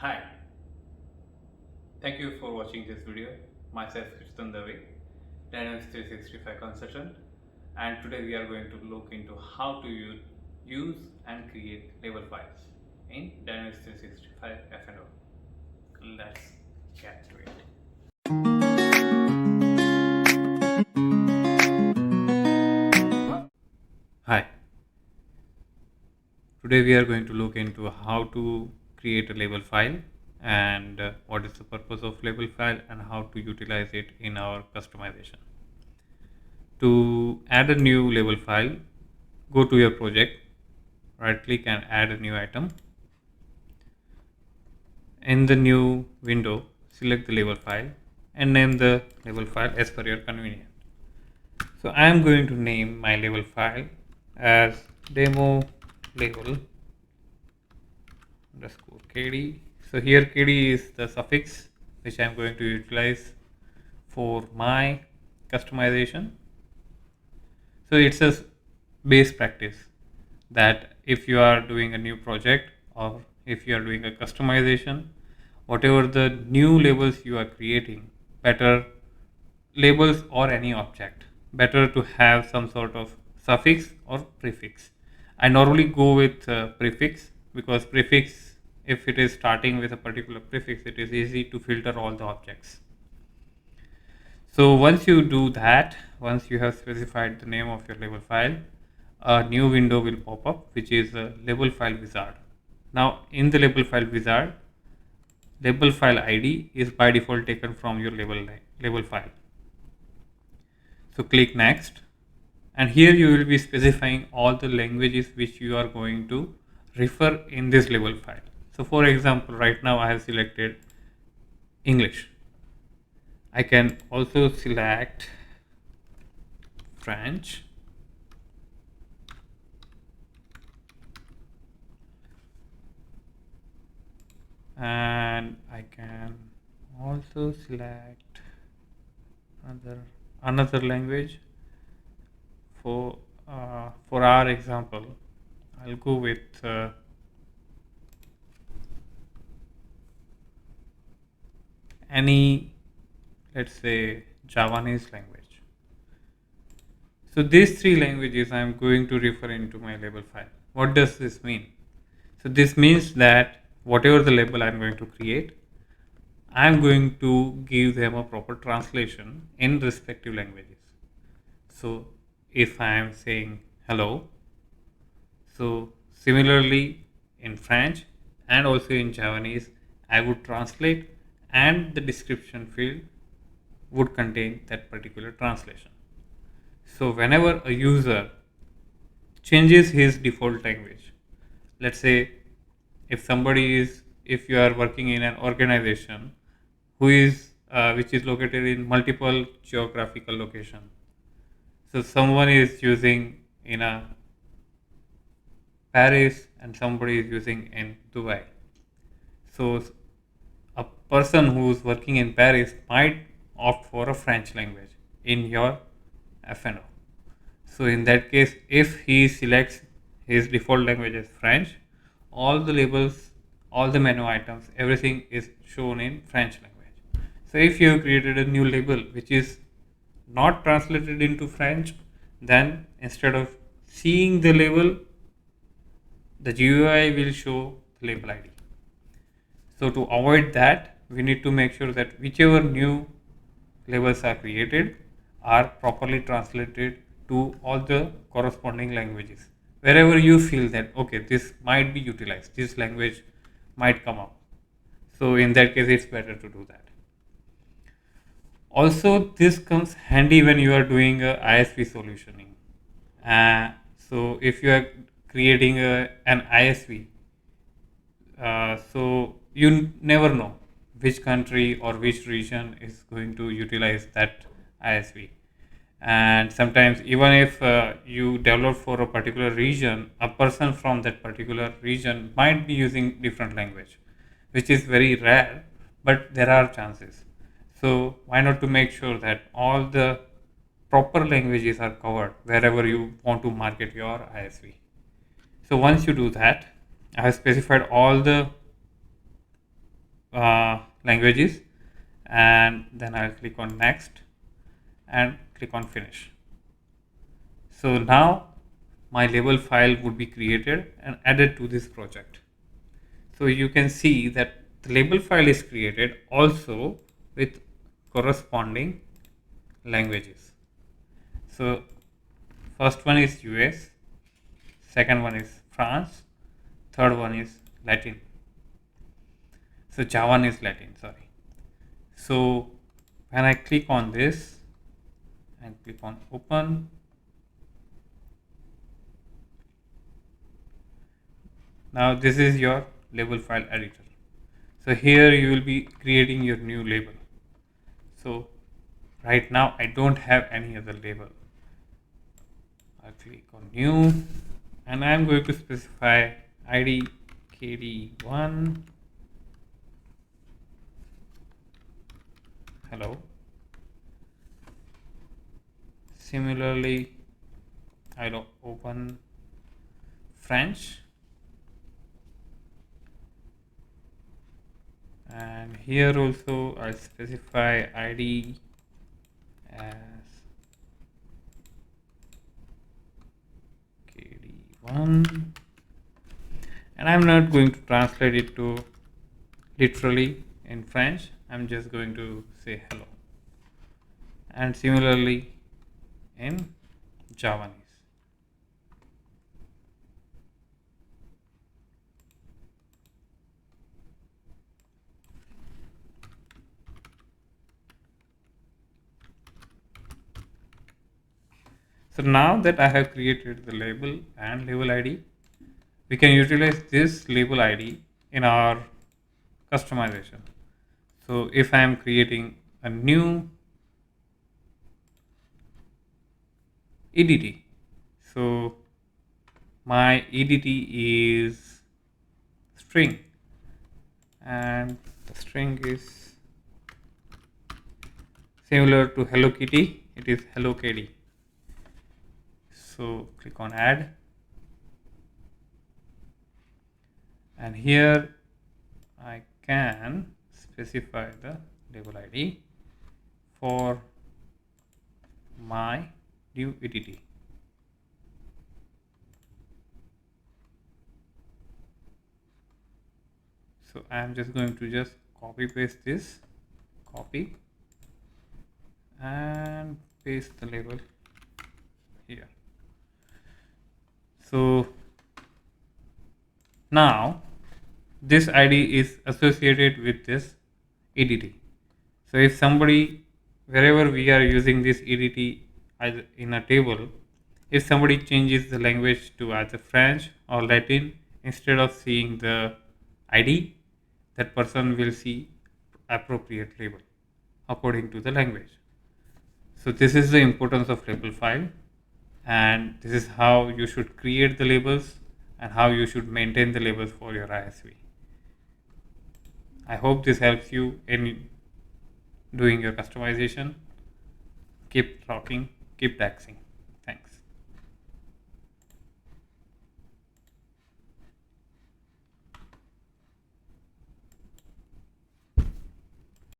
Hi, thank you for watching this video. Myself Krishnan Dave, Dynamics 365 consultant, and today we are going to look into how to use and create label files in Dynamics 365 F&O. Let's get to it. Hi, today we are going to look into how to create a label file and what is the purpose of label file and how to utilize it in our customization. To add a new label file, go to your project, right click and add a new item. In the new window, select the label file and name the label file as per your convenience. So I am going to name my label file as demo label underscore kd. So here kd is the suffix which I am going to utilize for my customization. So it's a base practice that if you are doing a new project or if you are doing a customization, whatever the new labels you are creating, better labels or any object, better to have some sort of suffix or prefix. I normally go with prefix because prefix, if it is starting with a particular prefix, it is easy to filter all the objects. So once you do that, once you have specified the name of your label file, a new window will pop up which is a label file wizard. Now in the label file wizard, label file ID is by default taken from your label file. So click next, and here you will be specifying all the languages which you are going to refer in this label file. So for example, right now I have selected English. I can also select French, and I can also select another language. For our example, I'll go with any, let's say, Javanese language. So these three languages I'm going to refer into my label file. What does this mean? So this means that whatever the label I'm going to create, I'm going to give them a proper translation in respective languages. So if I am saying hello, so similarly in French and also in Javanese, I would translate and the description field would contain that particular translation. So whenever a user changes his default language, let's say if you are working in an organization which is located in multiple geographical location, so someone is using in a Paris and somebody is using in Dubai. So a person who's working in Paris might opt for a French language in your F&O. So in that case, if he selects his default language as French, all the labels, all the menu items, everything is shown in French language. So if you have created a new label which is not translated into French, then instead of seeing the label, the GUI will show the label ID. So to avoid that, we need to make sure that whichever new labels are created are properly translated to all the corresponding languages. Wherever you feel that, okay, this might be utilized, this language might come up. So in that case, it's better to do that. Also, this comes handy when you are doing a ISV solutioning. So if you are creating an ISV, so you never know which country or which region is going to utilize that ISV. And sometimes even if you develop for a particular region, a person from that particular region might be using different language, which is very rare, but there are chances. So why not to make sure that all the proper languages are covered wherever you want to market your ISV. So once you do that, I have specified all the languages, and then I'll click on next and click on finish. So now my label file would be created and added to this project. So you can see that the label file is created also with corresponding languages. So first one is US, second one is France, third one is Latin. So Javan is Latin, sorry. So when I click on this and click on open, now this is your label file editor. So here you will be creating your new label. So right now I don't have any other label. I'll click on new and I'm going to specify ID KD1 hello. Similarly, I'll open French and here also I'll specify ID as KD1 and I'm not going to translate it to literally in French. I'm just going to say hello, and similarly in Javanese. So now that I have created the label and label ID, we can utilize this label ID in our customization. So if I am creating a new EDT, so my EDT is string and the string is similar to Hello Kitty, it is Hello KD. So click on add and here I can specify the label ID for my new EDT. So I am just going to just copy paste this, copy and paste the label here. So now this ID is associated with this EDT. So if somebody, wherever we are using this EDT as in a table, if somebody changes the language to either French or Latin, instead of seeing the ID, that person will see appropriate label according to the language. So this is the importance of label file, and this is how you should create the labels and how you should maintain the labels for your ISV. I hope this helps you in doing your customization. Keep talking, keep taxing.